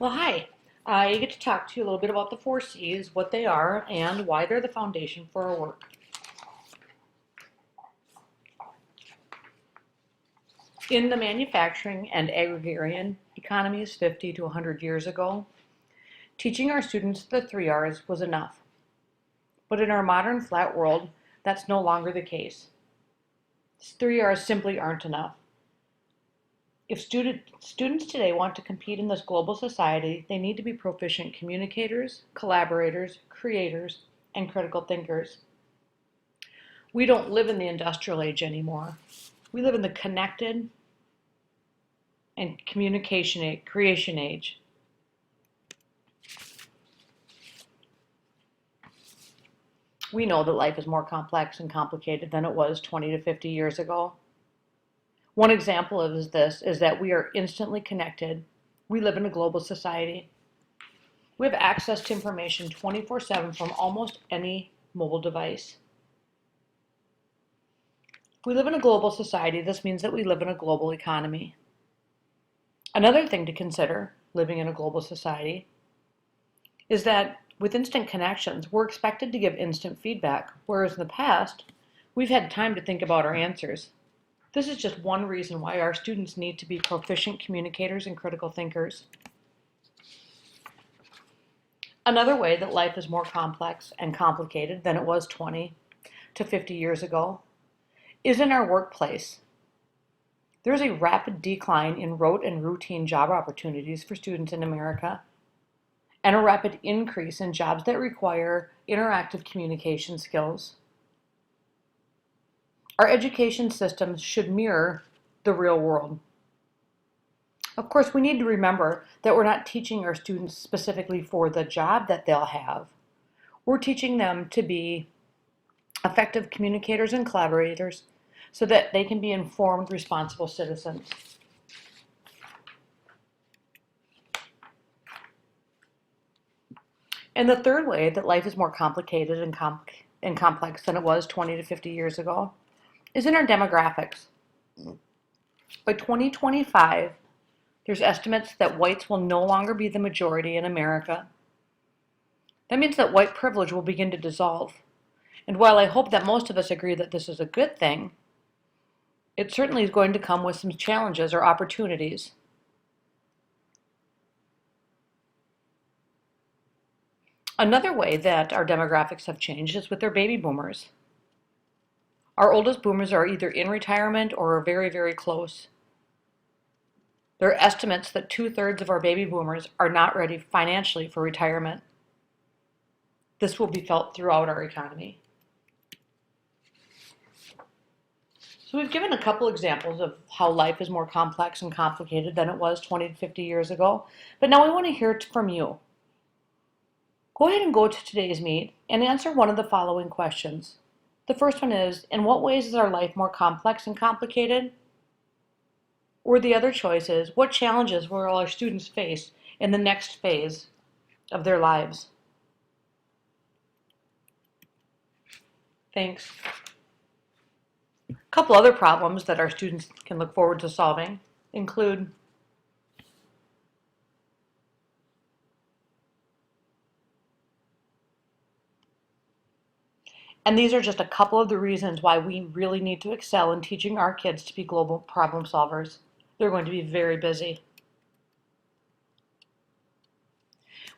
Well, hi. I get to talk to you a little bit about the four C's, what they are, and why they're the foundation for our work. In the manufacturing and agrarian economies 50 to 100 years ago, teaching our students the three R's was enough. But in our modern flat world, that's no longer the case. Three R's simply aren't enough. If students today want to compete in this global society, they need to be proficient communicators, collaborators, creators, and critical thinkers. We don't live in the industrial age anymore. We live in the connected and creation age. We know that life is more complex and complicated than it was 20 to 50 years ago. One example of this is that we are instantly connected. We live in a global society. We have access to information 24/7 from almost any mobile device. We live in a global society. This means that we live in a global economy. Another thing to consider, living in a global society, is that with instant connections, we're expected to give instant feedback, whereas in the past, we've had time to think about our answers. This is just one reason why our students need to be proficient communicators and critical thinkers. Another way that life is more complex and complicated than it was 20 to 50 years ago is in our workplace. There's a rapid decline in rote and routine job opportunities for students in America, and a rapid increase in jobs that require interactive communication skills. Our education systems should mirror the real world. Of course, we need to remember that we're not teaching our students specifically for the job that they'll have. We're teaching them to be effective communicators and collaborators so that they can be informed, responsible citizens. And the third way that life is more complicated and complex than it was 20 to 50 years ago is in our demographics. By 2025, there's estimates that whites will no longer be the majority in America. That means that white privilege will begin to dissolve. And while I hope that most of us agree that this is a good thing, it certainly is going to come with some challenges or opportunities. Another way that our demographics have changed is with their baby boomers. Our oldest boomers are either in retirement or are very, very close. There are estimates that 2/3 of our baby boomers are not ready financially for retirement. This will be felt throughout our economy. So we've given a couple examples of how life is more complex and complicated than it was 20 to 50 years ago, but now we want to hear it from you. Go ahead and go to today's meet and answer one of the following questions. The first one is, in what ways is our life more complex and complicated? Or the other choice is, what challenges will our students face in the next phase of their lives? Thanks. A couple other problems that our students can look forward to solving include and these are just a couple of the reasons why we really need to excel in teaching our kids to be global problem solvers. They're going to be very busy.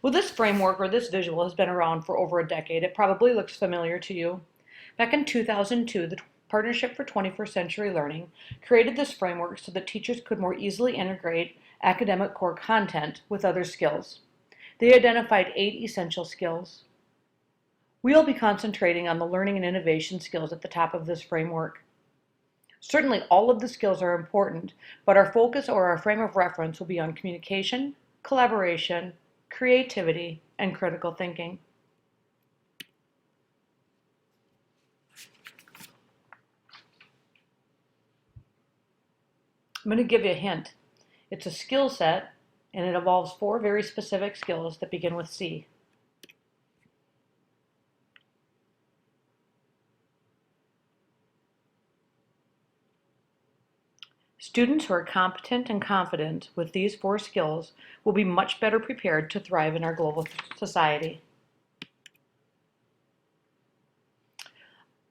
Well, this framework or this visual has been around for over a decade. It probably looks familiar to you. Back in 2002, the Partnership for 21st Century Learning created this framework so that teachers could more easily integrate academic core content with other skills. They identified 8 essential skills. We'll be concentrating on the learning and innovation skills at the top of this framework. Certainly all of the skills are important, but our focus or our frame of reference will be on communication, collaboration, creativity, and critical thinking. I'm going to give you a hint. It's a skill set, and it involves 4 very specific skills that begin with C. Students who are competent and confident with these 4 skills will be much better prepared to thrive in our global society.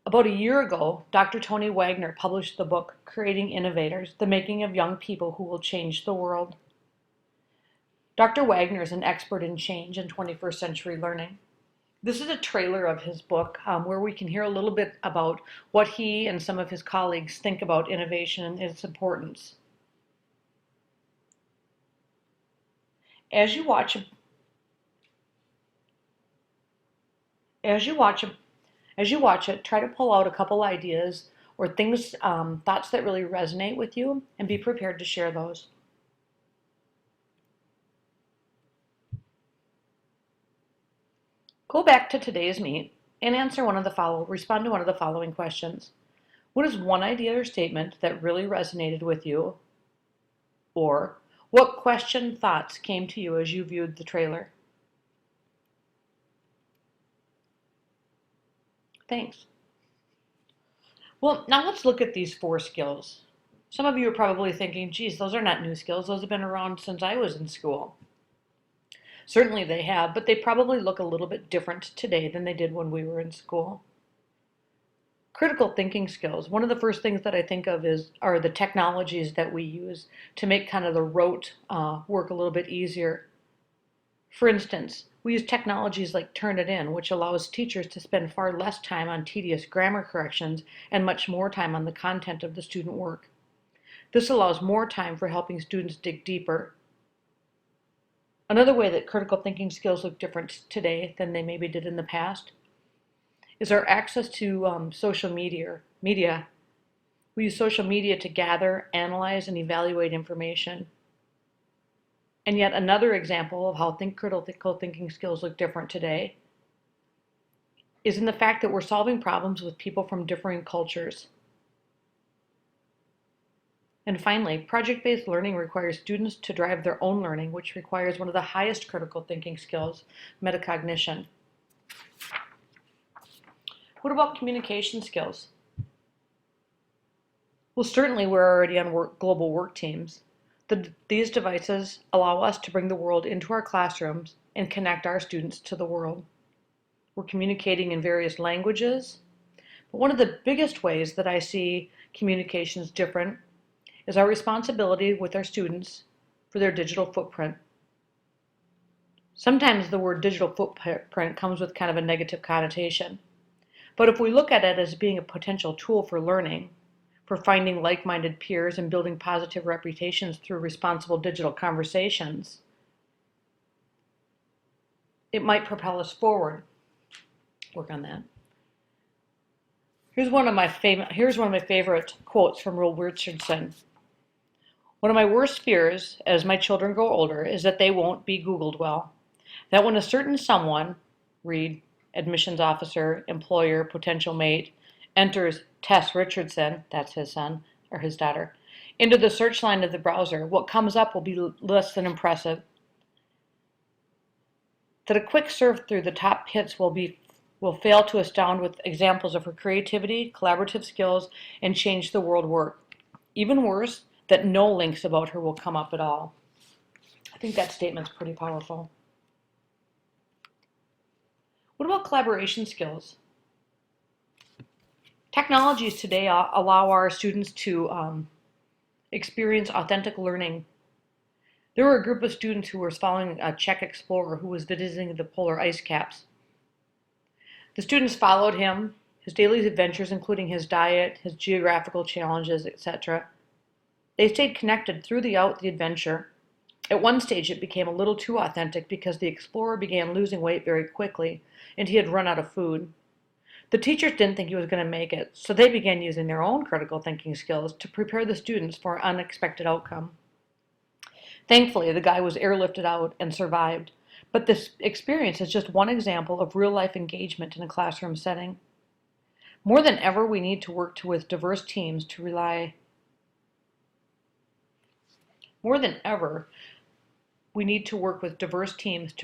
About a year ago, Dr. Tony Wagner published the book, Creating Innovators, The Making of Young People Who Will Change the World. Dr. Wagner is an expert in change and 21st century learning. This is a trailer of his book where we can hear a little bit about what he and some of his colleagues think about innovation and its importance. As you watch it, try to pull out a couple ideas or things, thoughts that really resonate with you, and be prepared to share those. Go back to today's meet and respond to one of the following questions. What is one idea or statement that really resonated with you? Or what thoughts came to you as you viewed the trailer? Thanks. Well, now let's look at these 4 skills. Some of you are probably thinking, geez, those are not new skills. Those have been around since I was in school. Certainly they have, but they probably look a little bit different today than they did when we were in school. Critical thinking skills. One of the first things that I think of are the technologies that we use to make kind of the rote work a little bit easier. For instance, we use technologies like Turnitin, which allows teachers to spend far less time on tedious grammar corrections and much more time on the content of the student work. This allows more time for helping students dig deeper. Another way that critical thinking skills look different today than they maybe did in the past is our access to social media. We use social media to gather, analyze, and evaluate information. And yet another example of how critical thinking skills look different today is in the fact that we're solving problems with people from differing cultures. And finally, project-based learning requires students to drive their own learning, which requires one of the highest critical thinking skills, metacognition. What about communication skills? Well, certainly we're already on global work teams. These devices allow us to bring the world into our classrooms and connect our students to the world. We're communicating in various languages, but one of the biggest ways that I see communications different is our responsibility with our students for their digital footprint. Sometimes the word digital footprint comes with kind of a negative connotation, but if we look at it as being a potential tool for learning, for finding like-minded peers and building positive reputations through responsible digital conversations, it might propel us forward. Work on that. Here's one of my favorite quotes from Will Richardson. One of my worst fears as my children grow older is that they won't be Googled well. That when a certain someone, read admissions officer, employer, potential mate, enters Tess Richardson, that's his son or his daughter, into the search line of the browser, what comes up will be less than impressive. That a quick surf through the top hits will fail to astound with examples of her creativity, collaborative skills, and change the world work. Even worse, that no links about her will come up at all. I think that statement's pretty powerful. What about collaboration skills? Technologies today allow our students to experience authentic learning. There were a group of students who were following a Czech explorer who was visiting the polar ice caps. The students followed him, his daily adventures, including his diet, his geographical challenges, etc. They stayed connected throughout the adventure. At one stage, it became a little too authentic because the explorer began losing weight very quickly, and he had run out of food. The teachers didn't think he was going to make it, so they began using their own critical thinking skills to prepare the students for an unexpected outcome. Thankfully, the guy was airlifted out and survived, but this experience is just one example of real-life engagement in a classroom setting. More than ever, we need to work with diverse teams to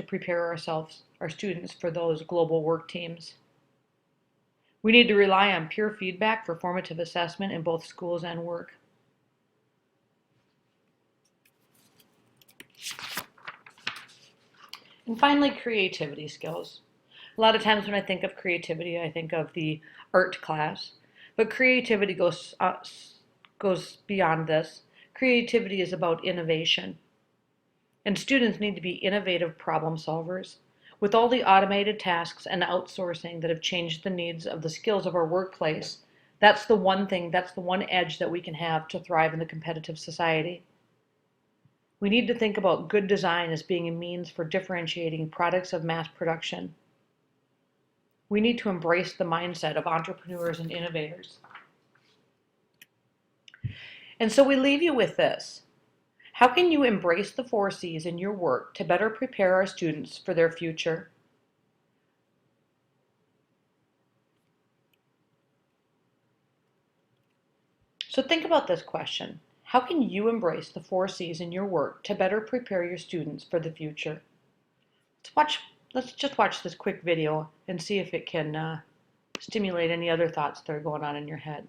prepare our students for those global work teams. We need to rely on peer feedback for formative assessment in both schools and work. And finally, creativity skills. A lot of times when I think of creativity, I think of the art class, but creativity goes beyond this. Creativity is about innovation, and students need to be innovative problem solvers. With all the automated tasks and outsourcing that have changed the needs of the skills of our workplace, that's the one thing, that's the one edge that we can have to thrive in the competitive society. We need to think about good design as being a means for differentiating products of mass production. We need to embrace the mindset of entrepreneurs and innovators. And so we leave you with this. How can you embrace the 4Cs in your work to better prepare our students for their future? So think about this question. How can you embrace the 4Cs in your work to better prepare your students for the future? Let's just watch this quick video and see if it can stimulate any other thoughts that are going on in your head.